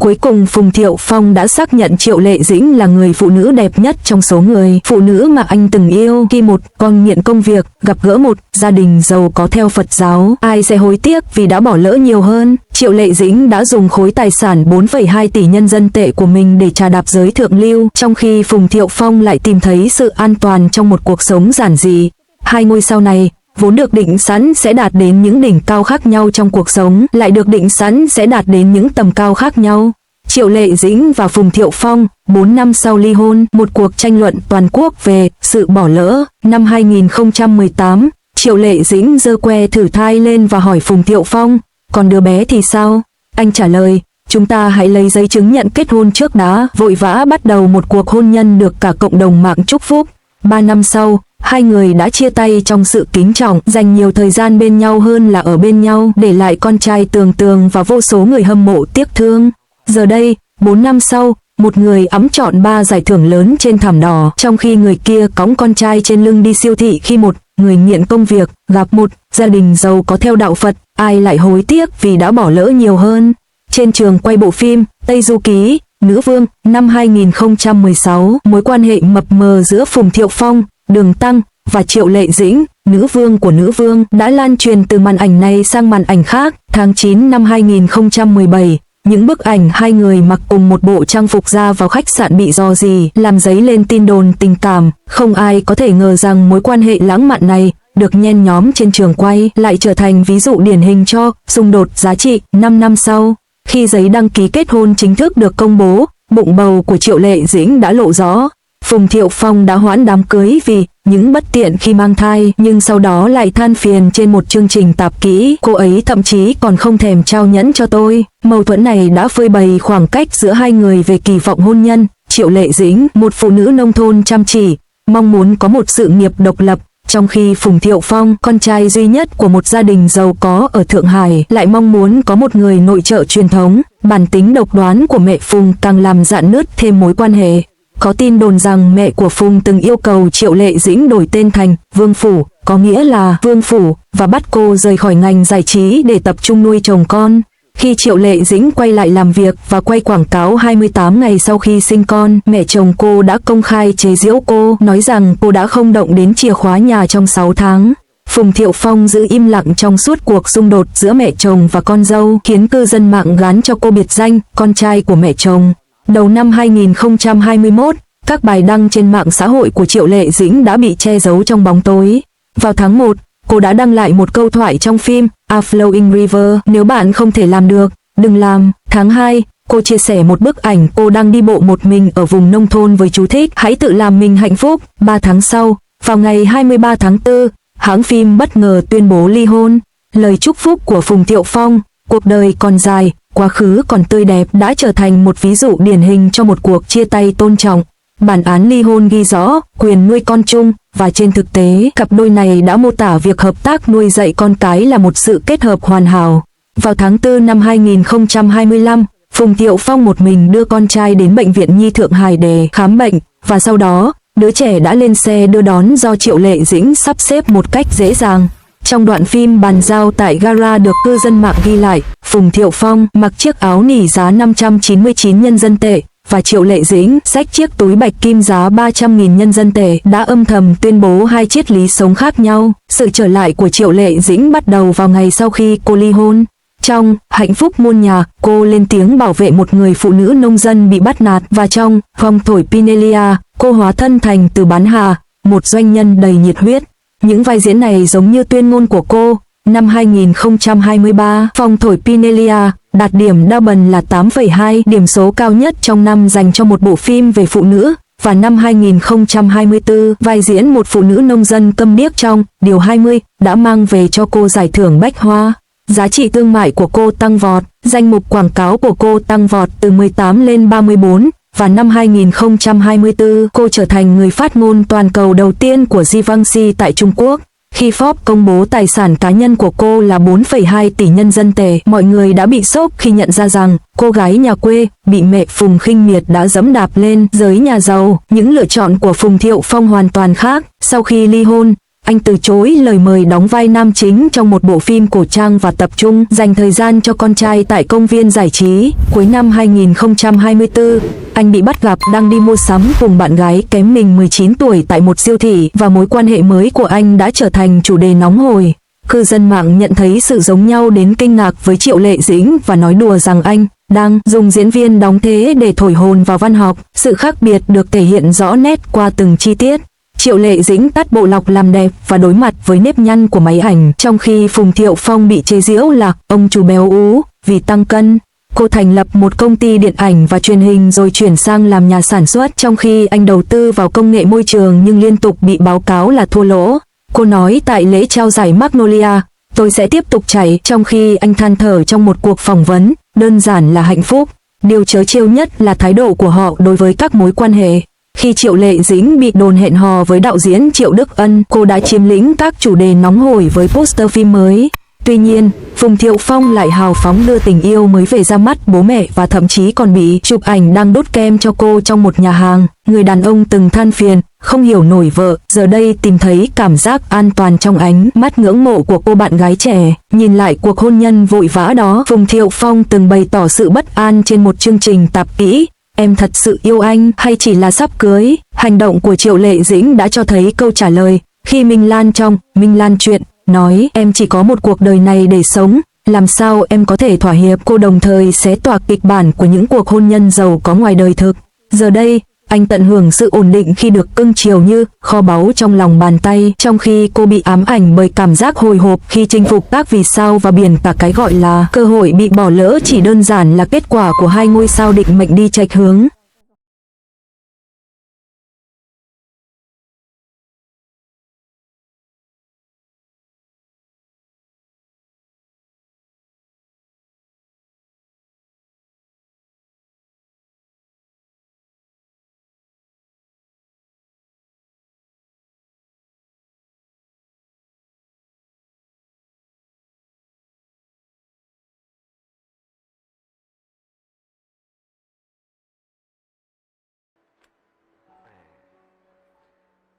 Cuối cùng Phùng Thiệu Phong đã xác nhận Triệu Lệ Dĩnh là người phụ nữ đẹp nhất trong số người phụ nữ mà anh từng yêu. Khi một con nghiện công việc gặp gỡ một gia đình giàu có theo Phật giáo, ai sẽ hối tiếc vì đã bỏ lỡ nhiều hơn. Triệu Lệ Dĩnh đã dùng khối tài sản 4,2 tỷ nhân dân tệ của mình để trà đạp giới thượng lưu, trong khi Phùng Thiệu Phong lại tìm thấy sự an toàn trong một cuộc sống giản dị. Hai ngôi sao này vốn được định sẵn sẽ đạt đến những đỉnh cao khác nhau trong cuộc sống, lại được định sẵn sẽ đạt đến những tầm cao khác nhau. Triệu Lệ Dĩnh và Phùng Thiệu Phong, 4 năm sau ly hôn, một cuộc tranh luận toàn quốc về sự bỏ lỡ. Năm 2018, Triệu Lệ Dĩnh giơ que thử thai lên và hỏi Phùng Thiệu Phong, còn đứa bé thì sao? Anh trả lời, chúng ta hãy lấy giấy chứng nhận kết hôn trước đã, vội vã bắt đầu một cuộc hôn nhân được cả cộng đồng mạng chúc phúc. 3 năm sau, hai người đã chia tay trong sự kính trọng, dành nhiều thời gian bên nhau hơn là ở bên nhau, để lại con trai Tường Tường và vô số người hâm mộ tiếc thương. Giờ đây, 4 năm sau, một người ẵm trọn 3 giải thưởng lớn trên thảm đỏ, trong khi người kia cõng con trai trên lưng đi siêu thị. Khi một người nghiện công việc gặp một gia đình giàu có theo đạo Phật, ai lại hối tiếc vì đã bỏ lỡ nhiều hơn. Trên trường quay bộ phim Tây Du Ký, Nữ Vương, năm 2016, mối quan hệ mập mờ giữa Phùng Thiệu Phong, Đường Tăng và Triệu Lệ Dĩnh, nữ vương của nữ vương, đã lan truyền từ màn ảnh này sang màn ảnh khác. Tháng 9 năm 2017, những bức ảnh hai người mặc cùng một bộ trang phục ra vào khách sạn bị rò rỉ, làm dấy lên tin đồn tình cảm. Không ai có thể ngờ rằng mối quan hệ lãng mạn này, được nhen nhóm trên trường quay, lại trở thành ví dụ điển hình cho xung đột giá trị. 5 năm sau, khi giấy đăng ký kết hôn chính thức được công bố, bụng bầu của Triệu Lệ Dĩnh đã lộ rõ. Phùng Thiệu Phong đã hoãn đám cưới vì những bất tiện khi mang thai, nhưng sau đó lại than phiền trên một chương trình tạp kỹ. Cô ấy thậm chí còn không thèm trao nhẫn cho tôi. Mâu thuẫn này đã phơi bày khoảng cách giữa hai người về kỳ vọng hôn nhân. Triệu Lệ Dĩnh, một phụ nữ nông thôn chăm chỉ, mong muốn có một sự nghiệp độc lập, trong khi Phùng Thiệu Phong, con trai duy nhất của một gia đình giàu có ở Thượng Hải, lại mong muốn có một người nội trợ truyền thống. Bản tính độc đoán của mẹ Phùng càng làm rạn nứt thêm mối quan hệ. Có tin đồn rằng mẹ của Phùng từng yêu cầu Triệu Lệ Dĩnh đổi tên thành Vương Phủ, có nghĩa là Vương Phủ, và bắt cô rời khỏi ngành giải trí để tập trung nuôi chồng con. Khi Triệu Lệ Dĩnh quay lại làm việc và quay quảng cáo 28 ngày sau khi sinh con, mẹ chồng cô đã công khai chế giễu cô, nói rằng cô đã không động đến chìa khóa nhà trong 6 tháng. Phùng Thiệu Phong giữ im lặng trong suốt cuộc xung đột giữa mẹ chồng và con dâu, khiến cư dân mạng gán cho cô biệt danh con trai của mẹ chồng. Đầu năm 2021, các bài đăng trên mạng xã hội của Triệu Lệ Dĩnh đã bị che giấu trong bóng tối. Vào tháng 1, cô đã đăng lại một câu thoại trong phim A Flowing River, nếu bạn không thể làm được, đừng làm. Tháng 2, cô chia sẻ một bức ảnh cô đang đi bộ một mình ở vùng nông thôn với chú thích hãy tự làm mình hạnh phúc. 3 tháng sau, vào ngày 23 tháng 4, hãng phim bất ngờ tuyên bố ly hôn. Lời chúc phúc của Phùng Thiệu Phong, cuộc đời còn dài, quá khứ còn tươi đẹp, đã trở thành một ví dụ điển hình cho một cuộc chia tay tôn trọng. Bản án ly hôn ghi rõ quyền nuôi con chung, và trên thực tế, cặp đôi này đã mô tả việc hợp tác nuôi dạy con cái là một sự kết hợp hoàn hảo. Vào tháng 4 năm 2025, Phùng Thiệu Phong một mình đưa con trai đến bệnh viện Nhi Thượng Hải để khám bệnh, và sau đó, đứa trẻ đã lên xe đưa đón do Triệu Lệ Dĩnh sắp xếp một cách dễ dàng. Trong đoạn phim bàn giao tại gara được cư dân mạng ghi lại, Phùng Thiệu Phong mặc chiếc áo nỉ giá 599 nhân dân tệ, và Triệu Lệ Dĩnh xách chiếc túi bạch kim giá 300.000 nhân dân tệ, đã âm thầm tuyên bố hai triết lý sống khác nhau. Sự trở lại của Triệu Lệ Dĩnh bắt đầu vào ngày sau khi cô ly hôn. Trong Hạnh phúc muôn nhà, cô lên tiếng bảo vệ một người phụ nữ nông dân bị bắt nạt, và trong Phong thổi Pinellia, cô hóa thân thành Từ Bán Hà, một doanh nhân đầy nhiệt huyết. Những vai diễn này giống như tuyên ngôn của cô. Năm 2023, Phong thổi Pinellia đạt điểm Double là 8,2, điểm số cao nhất trong năm dành cho một bộ phim về phụ nữ. Và năm 2024, vai diễn một phụ nữ nông dân câm điếc trong Điều 20 đã mang về cho cô giải thưởng Bách Hoa. Giá trị thương mại của cô tăng vọt, danh mục quảng cáo của cô tăng vọt từ 18 lên 34. Và năm 2024, cô trở thành người phát ngôn toàn cầu đầu tiên của Givenchy tại Trung Quốc. Khi Forbes công bố tài sản cá nhân của cô là 4,2 tỷ nhân dân tệ, mọi người đã bị sốc khi nhận ra rằng cô gái nhà quê bị mẹ Phùng khinh miệt đã giẫm đạp lên giới nhà giàu. Những lựa chọn của Phùng Thiệu Phong hoàn toàn khác. Sau khi ly hôn, anh từ chối lời mời đóng vai nam chính trong một bộ phim cổ trang và tập trung dành thời gian cho con trai tại công viên giải trí. Cuối năm 2024, anh bị bắt gặp đang đi mua sắm cùng bạn gái kém mình 19 tuổi tại một siêu thị và mối quan hệ mới của anh đã trở thành chủ đề nóng hổi. Cư dân mạng nhận thấy sự giống nhau đến kinh ngạc với Triệu Lệ Dĩnh và nói đùa rằng anh đang dùng diễn viên đóng thế để thổi hồn vào văn học. Sự khác biệt được thể hiện rõ nét qua từng chi tiết. Triệu Lệ Dĩnh tắt bộ lọc làm đẹp và đối mặt với nếp nhăn của máy ảnh, trong khi Phùng Thiệu Phong bị chế giễu là ông chủ béo ú vì tăng cân. Cô thành lập một công ty điện ảnh và truyền hình rồi chuyển sang làm nhà sản xuất, trong khi anh đầu tư vào công nghệ môi trường nhưng liên tục bị báo cáo là thua lỗ. Cô nói tại lễ trao giải Magnolia, tôi sẽ tiếp tục chạy, trong khi anh than thở trong một cuộc phỏng vấn, đơn giản là hạnh phúc. Điều trớ trêu nhất là thái độ của họ đối với các mối quan hệ. Khi Triệu Lệ Dĩnh bị đồn hẹn hò với đạo diễn Triệu Đức Ân, cô đã chiếm lĩnh các chủ đề nóng hổi với poster phim mới. Tuy nhiên, Phùng Thiệu Phong lại hào phóng đưa tình yêu mới về ra mắt bố mẹ và thậm chí còn bị chụp ảnh đang đốt kem cho cô trong một nhà hàng. Người đàn ông từng than phiền, không hiểu nổi vợ, giờ đây tìm thấy cảm giác an toàn trong ánh mắt ngưỡng mộ của cô bạn gái trẻ. Nhìn lại cuộc hôn nhân vội vã đó, Phùng Thiệu Phong từng bày tỏ sự bất an trên một chương trình tạp kỹ. Em thật sự yêu anh hay chỉ là sắp cưới? Hành động của Triệu Lệ Dĩnh đã cho thấy câu trả lời khi Minh Lan trong Minh Lan Chuyện nói em chỉ có một cuộc đời này để sống, làm sao em có thể thỏa hiệp. Cô đồng thời xé toạc kịch bản của những cuộc hôn nhân giàu có ngoài đời thực. Giờ đây, anh tận hưởng sự ổn định khi được cưng chiều như kho báu trong lòng bàn tay, trong khi cô bị ám ảnh bởi cảm giác hồi hộp khi chinh phục các vì sao và biển cả. Cái gọi là cơ hội bị bỏ lỡ chỉ đơn giản là kết quả của hai ngôi sao định mệnh đi chệch hướng.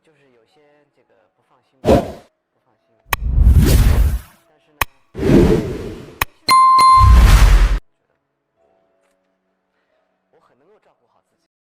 就是有些这个不放心，不放心，但是呢，我很能够照顾好自己。